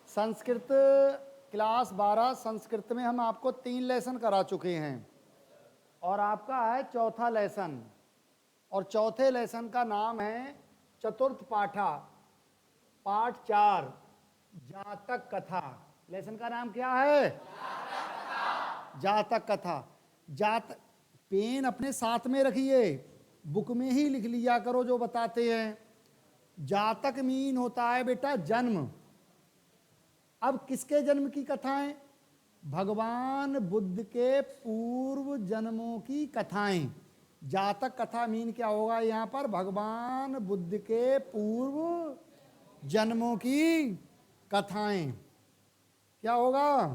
Sanskrit class 12 Sanskrit में हम आपको 3 लेसन करा चुके हैं और आपका है चौथा लेसन। और चौथे लेसन का नाम है चतुर्थ पाठा, पाठ 4, जातक कथा। लेसन का नाम क्या है? जातक कथा। जात पेन अपने साथ में रखिए, बुक में ही लिख लिया करो जो बताते हैं। जातक मीन होता है बेटा जन्म। अब किसके जन्म की कथाएं? भगवान बुद्ध के पूर्व जन्मों की कथाएं। जातक कथा मीन क्या होगा यहां पर? भगवान बुद्ध के पूर्व जन्मों की कथाएं। क्या होगा?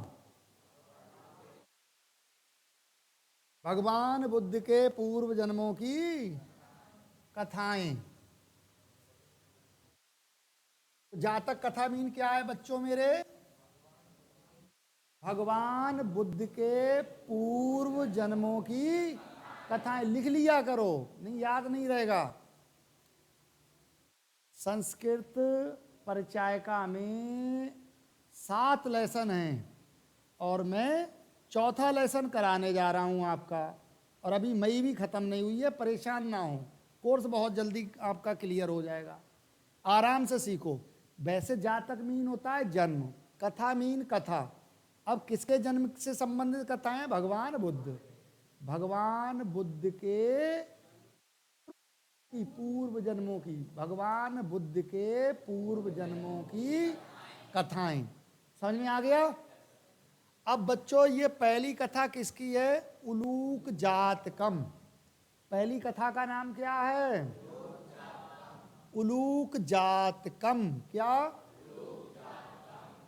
भगवान बुद्ध के पूर्व जन्मों की कथाएं। जातक कथा मीन क्या है बच्चों मेरे? भगवान बुद्ध के पूर्व जन्मों की कथाएं। लिख लिया करो, नहीं याद नहीं रहेगा। संस्कृत परिचायका में 7 लेसन हैं और मैं चौथा लेसन कराने जा रहा हूं आपका। और अभी मई भी खत्म नहीं हुई है, परेशान ना हो, कोर्स बहुत जल्दी आपका क्लियर हो जाएगा। आराम से सीखो। वैसे जातक मीन होता है जन्म, कथा मीन कथा। अब किसके जन्म से संबंधित कथाएं? भगवान बुद्ध। भगवान बुद्ध के पूर्व जन्मों की, भगवान बुद्ध के पूर्व जन्मों की कथाएं। समझ में आ गया? अब बच्चों ये पहली कथा किसकी है? उलूक जातकम। पहली कथा का नाम क्या है? उलूक जातकम। क्या?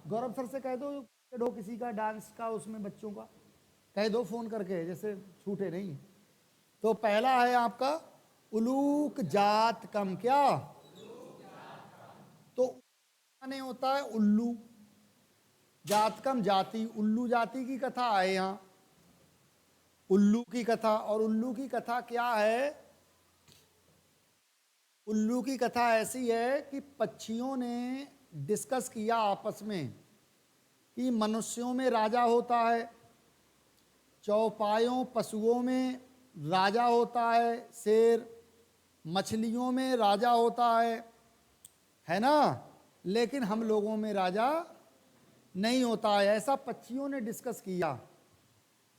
गौरव सर से कह दो किसी का डांस का, उसमें बच्चों का कह दो फोन करके, जैसे छूटे नहीं। तो पहला है आपका उलूक जातकम। क्या? तो माने होता है उल्लू, जातकम जाति, उल्लू जाति की कथा है यहां। उल्लू की कथा। और उल्लू की कथा क्या है? उल्लू की कथा ऐसी है कि पक्षियों ने डिस्कस किया आपस में कि मनुष्यों में राजा होता है, चौपायों पशुओं में राजा होता है शेर, मछलियों में राजा होता है ना, लेकिन हम लोगों में राजा नहीं होता है। ऐसा पक्षियों ने डिस्कस किया।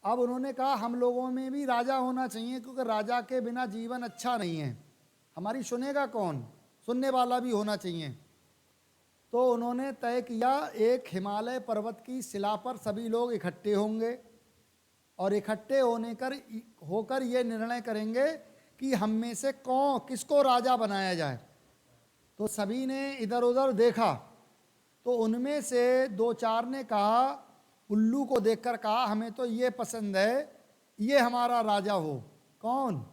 अब उन्होंने कहा हम लोगों में भी राजा होना चाहिए, क्योंकि राजा के बिना जीवन अच्छा नहीं है। हमारी सुनेगा कौन? सुनने वाला भी होना चाहिए। तो उन्होंने तय किया एक हिमालय पर्वत की शिला पर सभी लोग इकट्ठे होंगे और इकट्ठे होकर ये निर्णय करेंगे कि हम में से किसको राजा बनाया जाए। तो सभी ने इधर उधर देखा, तो उनमें से 2-4 ने कहा, उल्लू को देखकर कहा हमें तो ये पसंद है, ये हमारा राजा हो। कौन?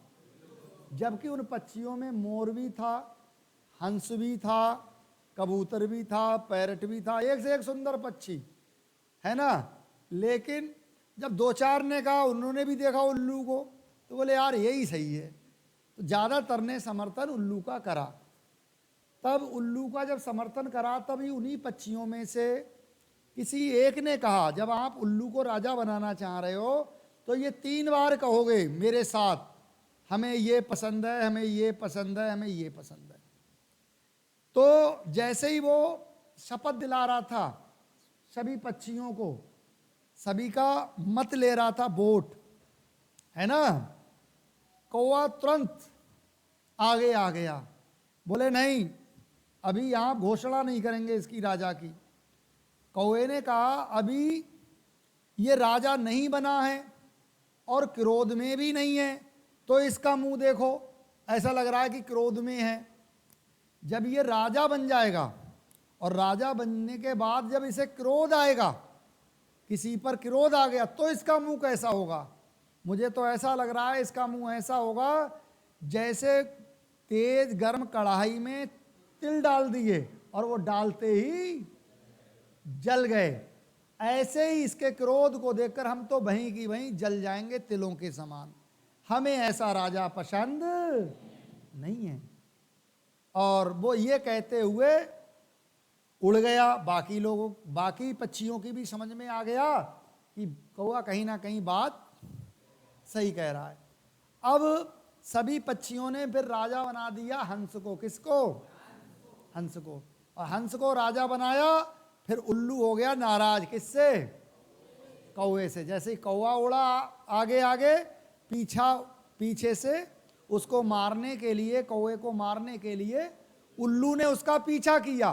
जबकि उन पक्षियों में मोर भी था, हंस भी था, कबूतर भी था, पैरट भी था, एक से एक सुंदर पक्षी है ना। लेकिन जब 2-4 ने कहा, उन्होंने भी देखा उल्लू को, तो बोले यार यही सही है। तो ज़्यादातर ने समर्थन उल्लू का करा। तब उल्लू का जब समर्थन करा, तभी उन्हीं पक्षियों में से किसी एक ने कहा, जब आप उल्लू को राजा बनाना चाह रहे हो तो ये 3 बार कहोगे मेरे साथ, हमें ये पसंद है, हमें ये पसंद है, हमें ये पसंद है। तो जैसे ही वो शपथ दिला रहा था सभी पक्षियों को, सभी का मत ले रहा था वोट, है ना, कौवा तुरंत आगे आ गया। बोले नहीं, अभी यहां घोषणा नहीं करेंगे इसकी राजा की। कौवे ने कहा अभी ये राजा नहीं बना है और क्रोध में भी नहीं है, तो इसका मुंह देखो, ऐसा लग रहा है कि क्रोध में है। जब ये राजा बन जाएगा और राजा बनने के बाद जब इसे क्रोध आएगा, किसी पर क्रोध आ गया, तो इसका मुंह कैसा होगा? मुझे तो ऐसा लग रहा है इसका मुंह ऐसा होगा जैसे तेज गर्म कढ़ाई में तिल डाल दिए और वो डालते ही जल गए। ऐसे ही इसके क्रोध को देखकर हम तो वहीं की वहीं जल जाएंगे तिलों के समान। हमें ऐसा राजा पसंद नहीं है। और वो ये कहते हुए उड़ गया। बाकी पक्षियों की भी समझ में आ गया कि कौवा कहीं ना कहीं बात सही कह रहा है। अब सभी पक्षियों ने फिर राजा बना दिया हंस को। किसको? हंस को। और हंस को राजा बनाया। फिर उल्लू हो गया नाराज। किससे? कौवे से। जैसे ही कौवा उड़ा आगे आगे, पीछे से उसको मारने के लिए, कौवे को मारने के लिए उल्लू ने उसका पीछा किया,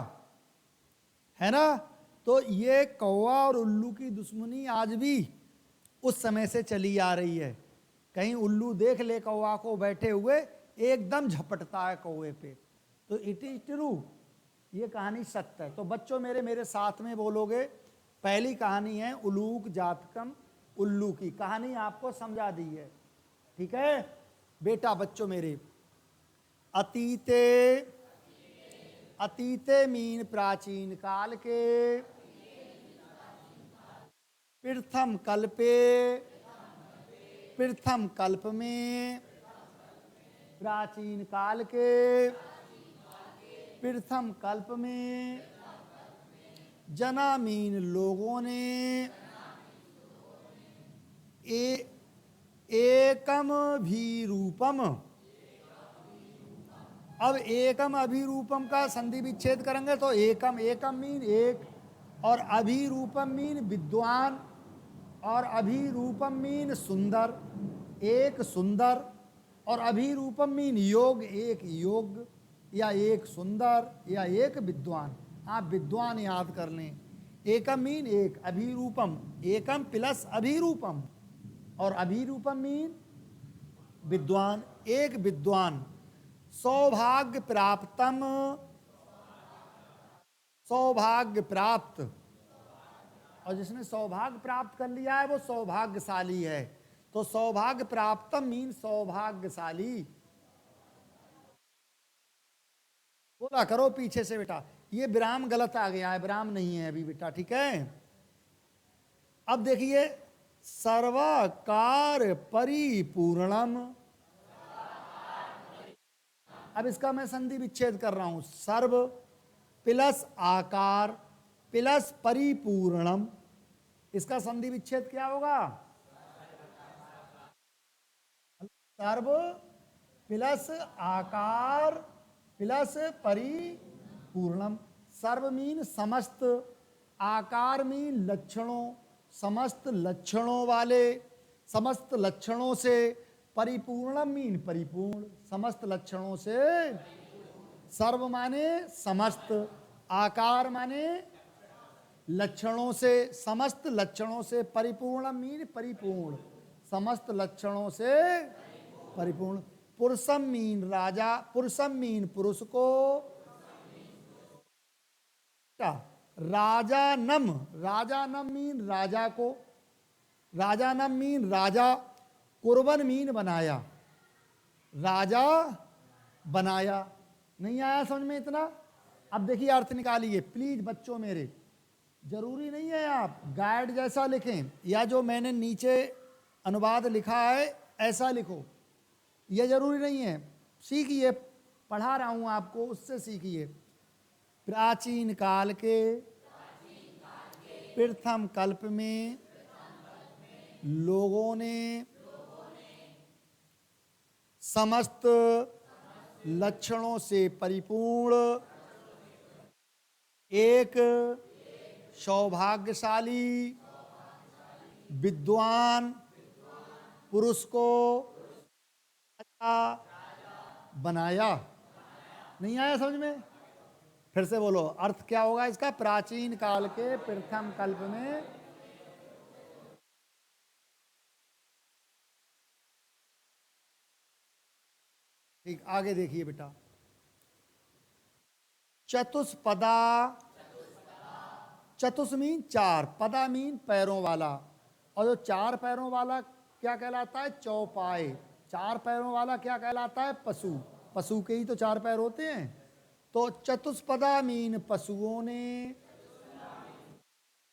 है ना। तो ये कौवा और उल्लू की दुश्मनी आज भी उस समय से चली आ रही है। कहीं उल्लू देख ले कौवा को बैठे हुए, एकदम झपटता है कौवे पे। तो इट इज ट्रू, ये कहानी सत्य है। तो बच्चों मेरे साथ में बोलोगे। पहली कहानी है उलूक जातकम, उल्लू की कहानी आपको समझा दी है, ठीक है बेटा। बच्चों मेरे, अतीते मीन प्राचीन काल के, प्रथम कल्प में, प्राचीन काल के प्रथम कल्प में, जनामीन लोगों ने एकम अभिरूपम। अब एकम अभिरूपम का संधि विच्छेद करेंगे तो एकम मीन एक, और अभिरूपम मीन विद्वान, और अभिरूपम मीन सुंदर, एक सुंदर, और अभिरूपम मीन योग, एक योग, या एक सुंदर, या एक विद्वान। आप विद्वान याद कर लें। एकम मीन एक, अभिरूपम एकम प्लस अभिरूपम, और अभिरूपम मीन विद्वान, एक विद्वान। सौभाग्य प्राप्त, और जिसने सौभाग्य प्राप्त कर लिया है वो सौभाग्यशाली है। तो सौभाग्य प्राप्तम मीन सौभाग्यशाली। बोला करो पीछे से बेटा। ये विराम गलत आ गया है, विराम नहीं है अभी बेटा, ठीक है। अब देखिए, सर्वाकार परिपूर्णम। अब इसका मैं संधि विच्छेद कर रहा हूं। सर्व प्लस आकार प्लस परिपूर्णम, इसका संधि विच्छेद क्या होगा? सर्व प्लस आकार प्लस परिपूर्णम। सर्व मीन समस्त, आकार मीन लक्षणों, समस्त लक्षणों वाले, समस्त लक्षणों से, परिपूर्णम मीन परिपूर्ण, समस्त लक्षणों से। सर्व माने समस्त, आकार माने लक्षणों से, समस्त लक्षणों से, परिपूर्ण मीन परिपूर्ण, समस्त लक्षणों से परिपूर्ण। पुरुषम मीन राजा, पुरुषम मीन पुरुष को, राजानम, राजानम मीन राजा को, राजानम मीन राजा, कुर्बन मीन बनाया, राजा बनाया। नहीं आया समझ में इतना? अब देखिए अर्थ निकालिए प्लीज बच्चों मेरे। जरूरी नहीं है आप गाइड जैसा लिखें, या जो मैंने नीचे अनुवाद लिखा है ऐसा लिखो, यह जरूरी नहीं है। सीखिए, पढ़ा रहा हूं आपको, उससे सीखिए। प्राचीन काल के प्रथम कल्प में लोगों ने समस्त लक्षणों से परिपूर्ण एक सौभाग्यशाली विद्वान पुरुष को बनाया। नहीं आया समझ में? फिर से बोलो, अर्थ क्या होगा इसका? प्राचीन काल के प्रथम कल्प में ठीक, आगे देखिए बेटा। चतुष्पदा, चतुष मीन चार, पदा मीन पैरों वाला, और जो चार पैरों वाला क्या कहलाता है? चौपाए। चार पैरों वाला क्या कहलाता है? पशु। पशु के ही तो चार पैर होते हैं। तो चतुष्पदा मीन पशुओं ने,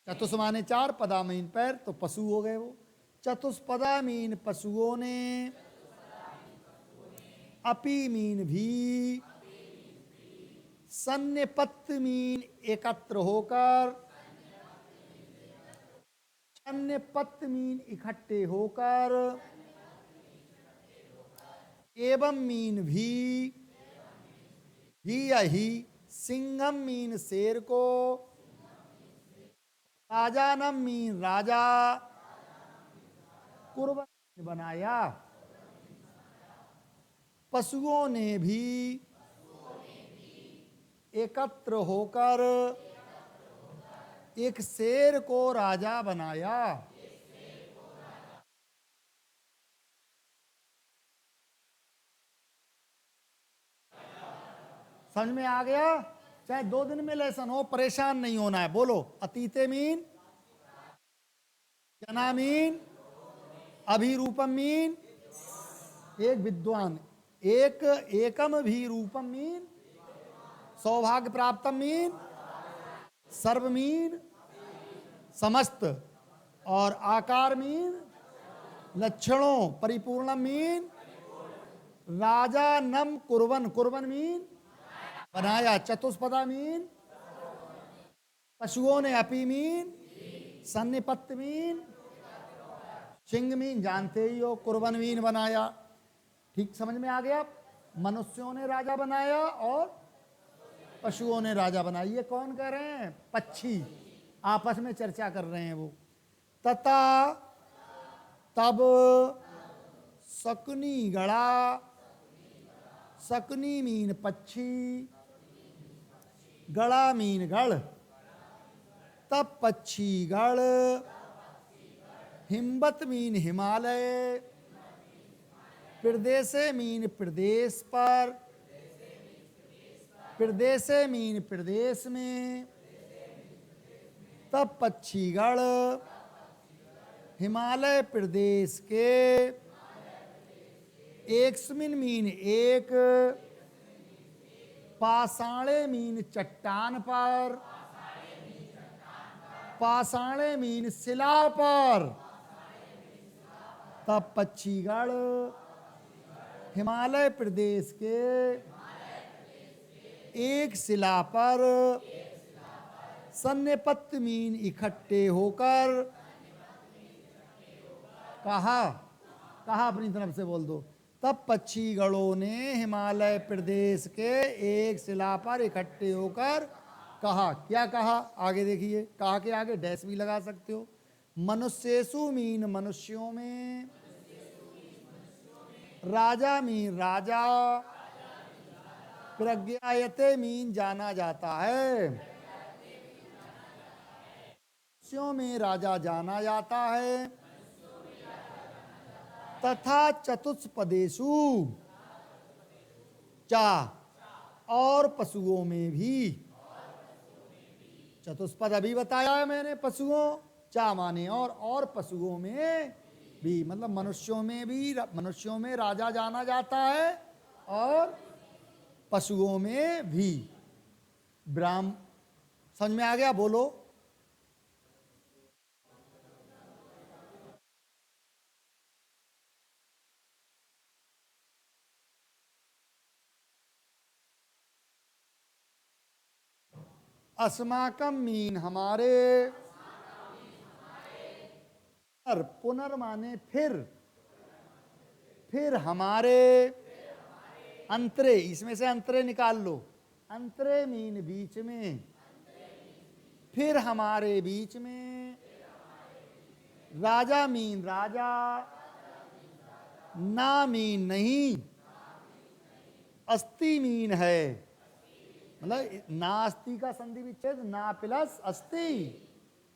चतुष माने चार, पदा मीन पैर, तो पशु हो गए वो। चतुष्पदा मीन पशुओं ने, अपी मीन भी, सन्निपत्त मीन एकत्र होकर, सन्निपत्त मीन इकट्ठे होकर, एवं मीन भी यही, सिंघम मीन शेर को, राजानम मीन राजा, कुर्बन बनाया, पशुओं ने भी एकत्र होकर एक शेर को राजा बनाया। समझ में आ गया? चाहे 2 दिन में लेसन हो, परेशान नहीं होना है। बोलो, अतीते मीन, क्या मीन, अभिरूपम मीन, एक विद्वान, एक एकम भी रूपम मीन, सौभाग्य प्राप्तम मीन, सर्व मीन, समस्त, और आकार मीन, लक्षणों, परिपूर्णम मीन, राजा नम कुर्बन, कुर्बन मीन बनाया, चतुष्पदा मीन, पशुओं ने अपी मीन, सन्निपत्त मीन, सिंह मीन जानते ही हो, कुर्बन मीन बनाया। ठीक समझ में आ गया? मनुष्यों ने राजा बनाया और पशुओं ने राजा बनाया। ये कौन कह रहे हैं? पक्षी आपस में चर्चा कर रहे हैं वो। तथा तब शकुनी गड़ा, शकुनी मीन पक्षी, गड़ा मीन गढ़, तब पक्षी गढ़, हिम्बत मीन हिमालय, प्रदेशे मीन प्रदेश पर, प्रदेशे मीन प्रदेश में, तब पक्षीगढ़ हिमालय प्रदेश के, एकस्मिन मीन एक, पाषाणे मीन चट्टान पर, पाषाणे मीन शिला पर, तब पक्षीगढ़ हिमालय प्रदेश के एक शिला पर, सन्निपत्त मीन इकट्ठे होकर, कहा, कहा अपनी तरफ से बोल दो। तब पक्षीगणों ने हिमालय प्रदेश के एक शिला पर इकट्ठे होकर कहा। क्या कहा? आगे देखिए, कहा के आगे डैश भी लगा सकते हो। मनुष्येषु मीन मनुष्यों में, राजा मीन राजा, प्रज्ञायते मीन जाना जाता है, मनुष्यों में राजा जाना जाता है। तथा चतुष्पदेषु, चा, और पशुओं में भी, चतुष्पद अभी बताया है मैंने, पशुओं, चा माने और पशुओं में भी, मतलब मनुष्यों में भी, मनुष्यों में राजा जाना जाता है और पशुओं में भी। ब्राह्म समझ में आ गया? बोलो। अस्माकम मीन हमारे, पुनर माने फिर हमारे, अंतरे, इसमें से अंतरे निकाल लो, अंतरे मीन बीच में, फिर हमारे बीच में, राजा मीन राजा, ना मीन नहीं, अस्ति मीन है, मतलब नास्ति का संधि विच्छेद, ना प्लस अस्ति,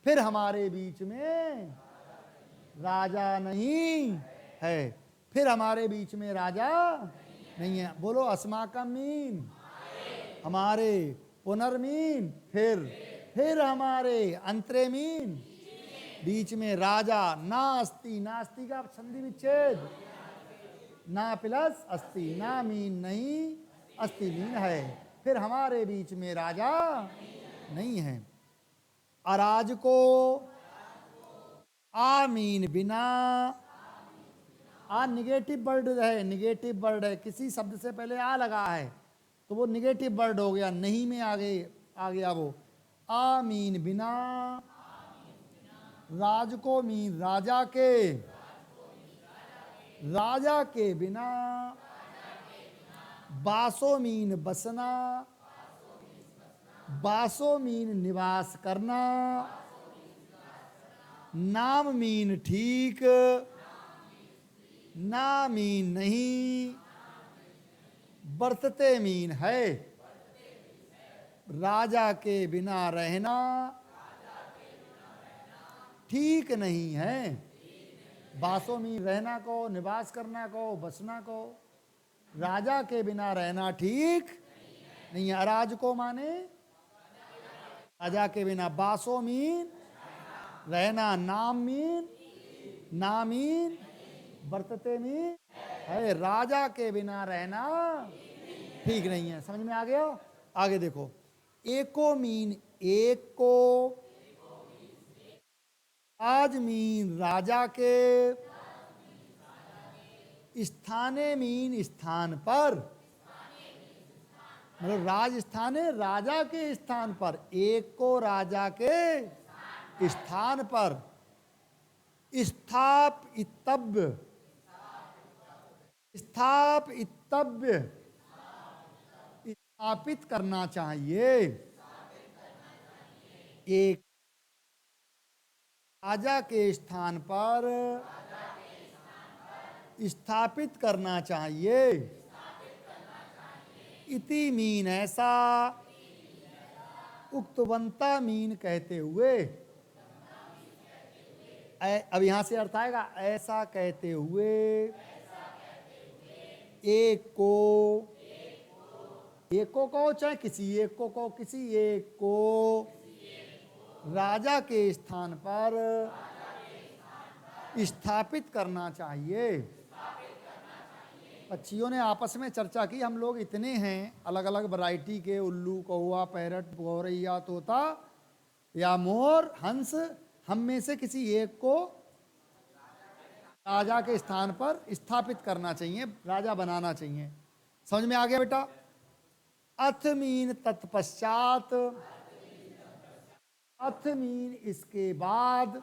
फिर हमारे बीच में राजा नहीं है, फिर हमारे बीच में राजा नहीं है। बोलो, अस्माकम मीन हमारे, पुनर्मीन फिर हमारे, अंतरे मीन बीच में, राजा, नास्ति, नास्ति का संधि विच्छेद, ना प्लस अस्ति, ना मीन नहीं, अस्ति मीन है, फिर हमारे बीच में राजा नहीं है। अराज को, आ मीन बिना, आ निगेटिव वर्ड है, निगेटिव वर्ड है, किसी शब्द से पहले आ लगा है तो वो निगेटिव वर्ड हो गया, नहीं में आगे आ गया वो। आ मीन बिना, राज को मीन राजा के, राजा के बिना, बासो मीन बसना, बासो मीन निवास करना, नाम मीन ठीक, ना मीन नहीं, बरतते मीन है, राजा के बिना रहना ठीक नहीं है। बासो मीन रहना को, निवास करना को, बसना को, राजा के बिना रहना ठीक नहीं है। अराज को माने राजा के बिना, बासो मीन रहना, नाम मीन, ना मीन, बरतते मीन है, राजा के बिना रहना ठीक नहीं है। समझ में आ गया? आगे देखो, एको मीन एक को, राज मीन राजा के, स्थाने मीन स्थान पर, मतलब राज स्थान है राजा के स्थान पर, एक को राजा के स्थान पर, स्थाप इतव्य, स्थाप इतव्य, स्थापित करना चाहिए, एक राजा के स्थान पर स्थापित करना चाहिए, इति मीन ऐसा, उक्तवंता मीन कहते हुए, अब यहां से अर्थ आएगा, ऐसा कहते हुए, एक को, एक को कहो चाहे किसी एक को कहो, किसी एक को राजा के स्थान पर स्थापित करना चाहिए। पक्षियों ने आपस में चर्चा की, हम लोग इतने हैं अलग अलग वैरायटी के, उल्लू, कौवा, पैरट, गौरैया, तोता या मोर, हंस, हम में से किसी एक को राजा के स्थान पर स्थापित करना चाहिए, राजा बनाना चाहिए। समझ में आ गया बेटा? अथ मीन तत्पश्चात, अथ मीन इसके बाद,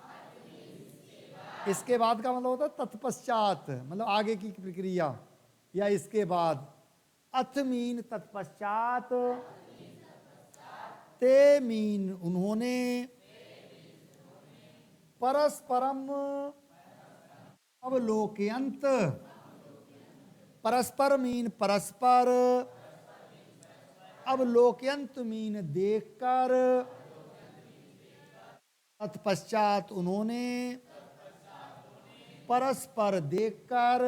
इसके बाद का मतलब होता है तत्पश्चात, मतलब आगे की प्रक्रिया या इसके बाद। अथ मीन तत्पश्चात, ते मीन उन्होंने, परस्परम अवलोकयंत, परस्पर मीन परस्पर, अवलोकयंत मीन देखकर, तत्पश्चात उन्होंने, परस्पर देखकर,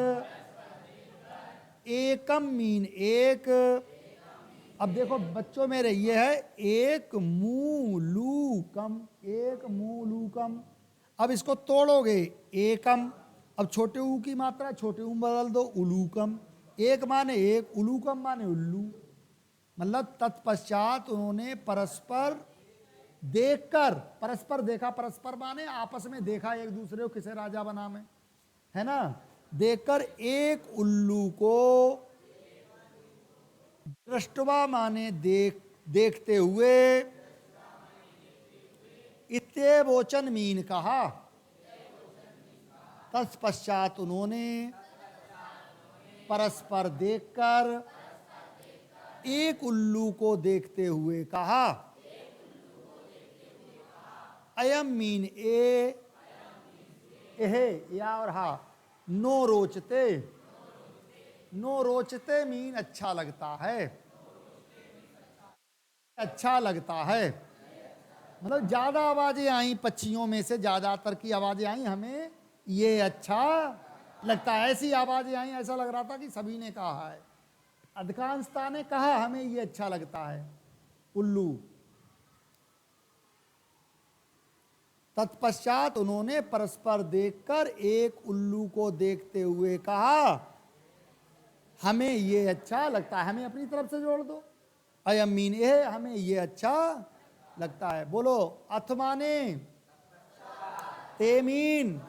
एकम मीन एक। अब देखो बच्चों मेरे, ये है एक मूलूकम, एक मूलूकम। अब इसको तोड़ोगे, एकम, अब छोटे ऊ की मात्रा छोटे ऊ बदल दो, उलूकम। एक माने एक, उलूकम माने उल्लू। मतलब तत्पश्चात उन्होंने परस्पर देखकर, परस्पर देखा, परस्पर माने आपस में देखा एक दूसरे को, किसे राजा बना में, है ना, देखकर एक उल्लू को, दृष्टवा माने देखते हुए, इत्येवोचन मीन कहा, तत्पश्चात उन्होंने परस्पर देखकर एक उल्लू को देखते हुए कहा। अयम मीन ए, एहे या और हा, नो रोचते, नो रोचते मीन अच्छा लगता है, अच्छा लगता है। मतलब ज्यादा आवाजें आई पक्षियों में से, ज्यादातर की आवाजें आई, हमें ये अच्छा लगता है। ऐसी आवाजें आई, ऐसा लग रहा था कि सभी ने कहा है, अधिकांशता ने कहा हमें ये अच्छा लगता है, उल्लू। तत्पश्चात उन्होंने परस्पर देखकर एक उल्लू को देखते हुए कहा, हमें ये अच्छा लगता है। हमें अपनी तरफ से जोड़ दो, अयम मीन ए, हमें ये अच्छा लगता है। बोलो, अथमाने, ते मीन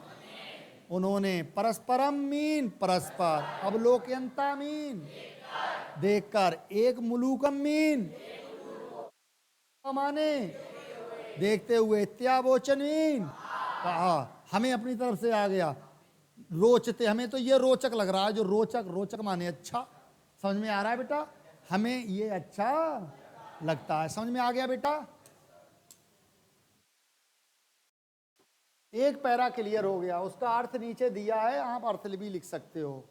उन्होंने, परस्परम मीन परस्पर, अवलोकयंता मीन देखकर। एक मुलूकम मीन माने देखते हुए। त्यावोचन मीन कहा, हमें अपनी तरफ से आ गया। रोचते, हमें तो ये रोचक लग रहा है। जो रोचक, रोचक माने अच्छा। समझ में आ रहा है बेटा? हमें ये अच्छा लगता है। समझ में आ गया बेटा? एक पैरा क्लियर हो गया। उसका अर्थ नीचे दिया है, आप अर्थ भी लिख सकते हो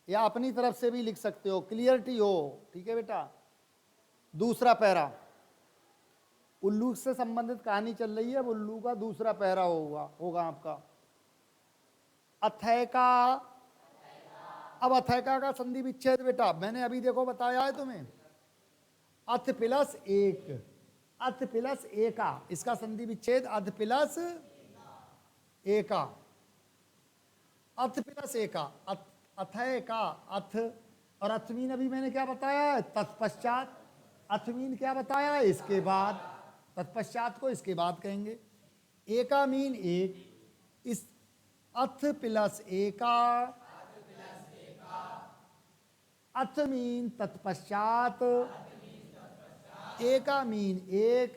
या अपनी तरफ से भी लिख सकते हो, क्लियरिटी हो। ठीक है बेटा? दूसरा पैरा, उल्लू से संबंधित कहानी चल रही है। अब उल्लू का दूसरा पैरा होगा आपका। अथैका। अब अथैका का संधि विच्छेद बेटा मैंने अभी देखो बताया है तुम्हें। अथ प्लस एक, अथ प्लस एका, इसका संधि विच्छेद अथ प्लस एका। अथ प्लस एका, अथैका, अथ और अथमीन अभी मैंने क्या बताया है? तत्पश्चात। अथमीन क्या बताया है? इसके बाद। तत्पश्चात को इसके बाद कहेंगे। एका मीन एक। इस अथ प्लस एका, अथ मीन तत्पश्चात, एका मीन एक,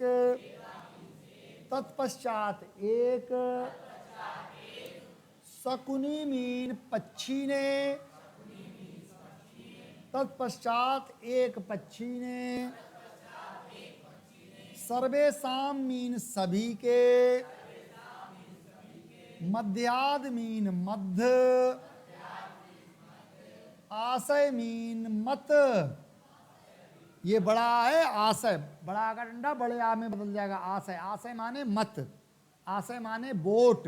तत्पश्चात एक, शकुनी मीन पक्षी ने, तत्पश्चात एक पक्षी ने, सर्वेशाम मीन सभी के, मध्याद मीन मध्य, आशय मीन मत। ये बड़ा है आशय, बड़ा का डंडा बड़े आ में बदल जाएगा। आशय, आशय माने मत, आशय माने बोट।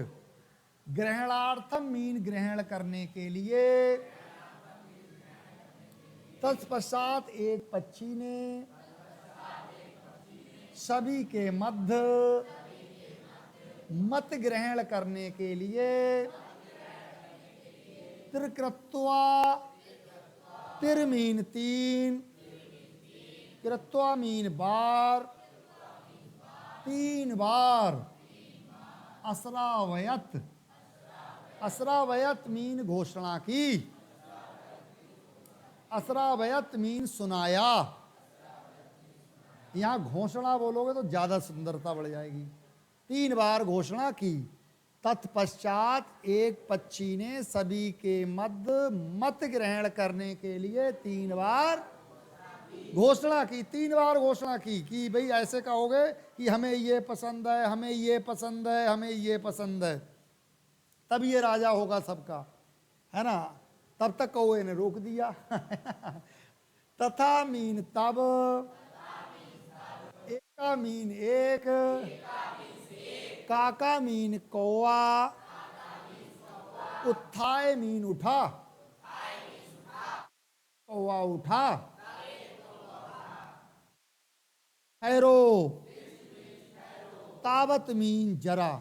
ग्रहणार्थम मीन ग्रहण करने के लिए। तत्पश्चात एक पक्षी ने, सभी के मध्य, मत ग्रहण करने के लिए। त्रिकृत्वा, तिर मीन तीन, कृत्वा मीन बार, तीन बार। असरावयत, असरावयत मीन घोषणा की, असरावयत मीन सुनाया। यहां घोषणा बोलोगे तो ज्यादा सुंदरता बढ़ जाएगी। तीन बार घोषणा की। तत्पश्चात एक पक्षी ने सभी के मध्य मत ग्रहण करने के लिए तीन बार घोषणा की। तीन बार घोषणा की कि भाई ऐसे कहोगे कि हमें ये पसंद है, हमें ये पसंद है, हमें ये पसंद है, तब ये राजा होगा सबका, है ना? तब तक कौए ने रोक दिया। तथा मीन तब, एका मीन एक, काका मीन कौआ, उत्थाय मीन उठा, कौआ उठा। ठहरो, तावत मीन जरा,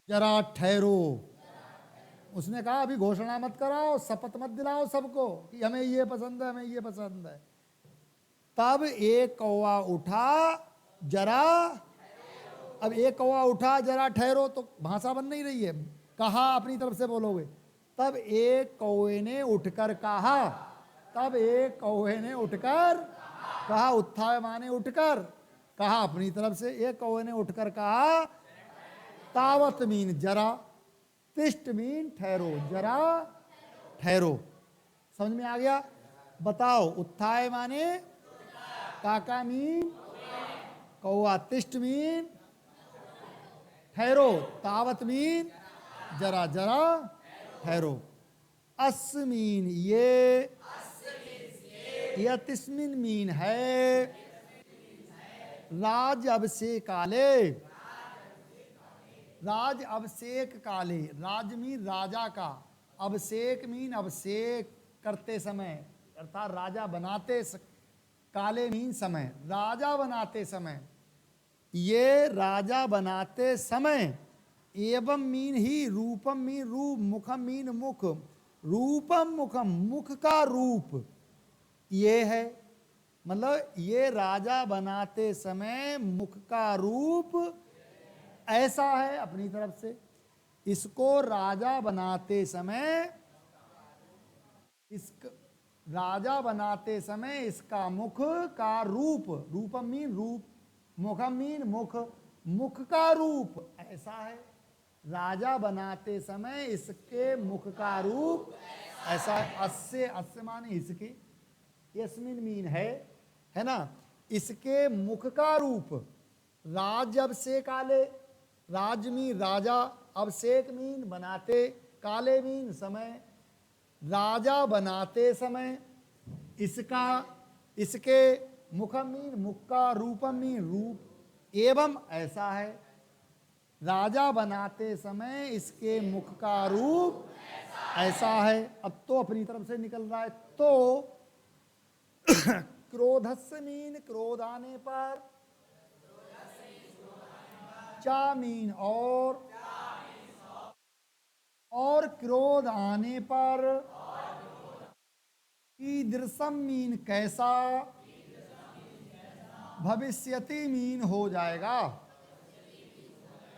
जरा ठहरो। उसने कहा अभी घोषणा मत कराओ, शपथ मत दिलाओ सबको कि हमें ये पसंद है, हमें ये पसंद है। तब एक कौवा उठा, जरा। अब एक कौवा उठा, जरा ठहरो, तो भाषा बन नहीं रही है। कहा अपनी तरफ से बोलोगे। तब एक कौवे ने उठकर कहा, तब एक कौवे ने उठकर कहा। उत्थाय माने उठकर, कहा अपनी तरफ से। एक कौवे ने उठकर कहा। तावत मीन जरा, तिष्ठ मीन ठहरो, जरा ठहरो। समझ में आ गया? बताओ। उत्थाय माने काका मीन कौआ, तिष्ठ मीन ठहरो, तावत मीन जरा, जरा ठहरो। अस मीन ये, यह तिस्मिन मीन है। राज अभिषेक काले, राज अभिषेक काले। राज मीन राजा का, अभिषेक मीन अभिषेक करते समय, अर्थात राजा बनाते काले मीन समय, राजा बनाते समय। ये राजा बनाते समय। एवं मीन ही, रूपम मीन रूप, मुखम मीन मुख, रूपम मुखम मुख का रूप ये है। मतलब ये राजा बनाते समय मुख का रूप ऐसा है अपनी तरफ से। इसको राजा बनाते समय, इस राजा बनाते समय इसका मुख का रूप, रूपम मीन रूप, मुखम मीन मुख, मुख का रूप ऐसा है। राजा बनाते समय इसके मुख का रूप ऐसा है। अस्य, अस्य माने इसके, यस्मिन मीन है ना, इसके मुख का रूप। राज अब से काले, राज मीन राजा, अभिषेक मीन बनाते, काले मीन समय। राजा बनाते समय इसका, इसके, मुखम मीन मुख का, रूपम मीन रूप, एवं ऐसा है। राजा बनाते समय इसके मुख का रूप ऐसा है। अब तो अपनी तरफ से निकल रहा है। तो क्रोधस्य मीन क्रोध आने पर, चा मीन और क्रोध आने पर, ईदृशम मीन कैसा, भविष्यति मीन हो जाएगा,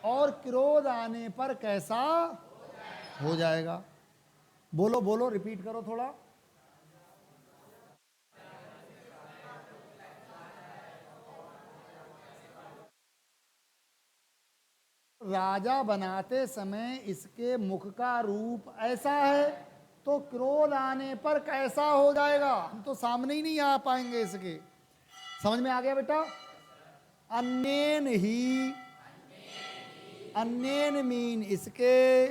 और क्रोध आने पर कैसा हो जाएगा। बोलो बोलो, रिपीट करो थोड़ा। राजा बनाते समय इसके मुख का रूप ऐसा है, तो क्रोध आने पर कैसा हो जाएगा। हम तो सामने ही नहीं आ पाएंगे इसके। समझ में आ गया बेटा। अन्येन ही, अन्येन मीन इसके,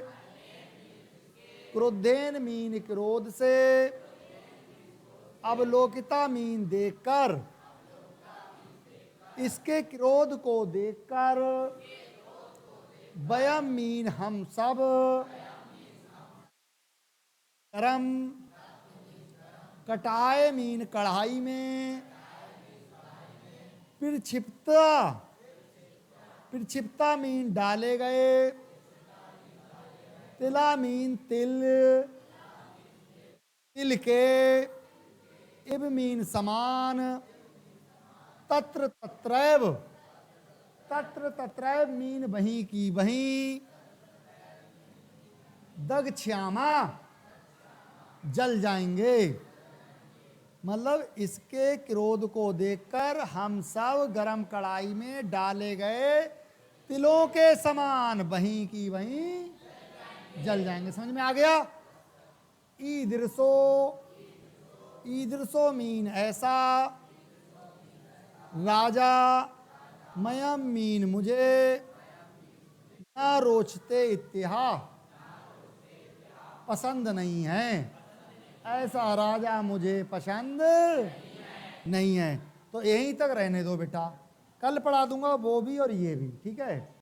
क्रोधेन मीन क्रोध से, अवलोकिता मीन देखकर, इसके क्रोध को देखकर, वयम मीन हम सब, करम, कटाए मीन कढ़ाई में, प्रक्षिप्ता, प्रक्षिप्ता मीन डाले गए, तिला मीन तिल, तिल के, इब मीन समान, तत्र तत्रैव, तत्र तत्रैव मीन वहीं की वहीं, दगछ्यामा जल जाएंगे। मतलब इसके क्रोध को देखकर हम सब गरम कढ़ाई में डाले गए तिलों के समान वहीं की वहीं जल जाएंगे। समझ में आ गया। ईदृशो, ईदृशो मीन ऐसा, राजा, मयम मीन मुझे, न रोचते इत्तिहा पसंद नहीं है, ऐसा राजा मुझे पसंद नहीं है। तो यहीं तक रहने दो बेटा, कल पढ़ा दूंगा वो भी और ये भी, ठीक है।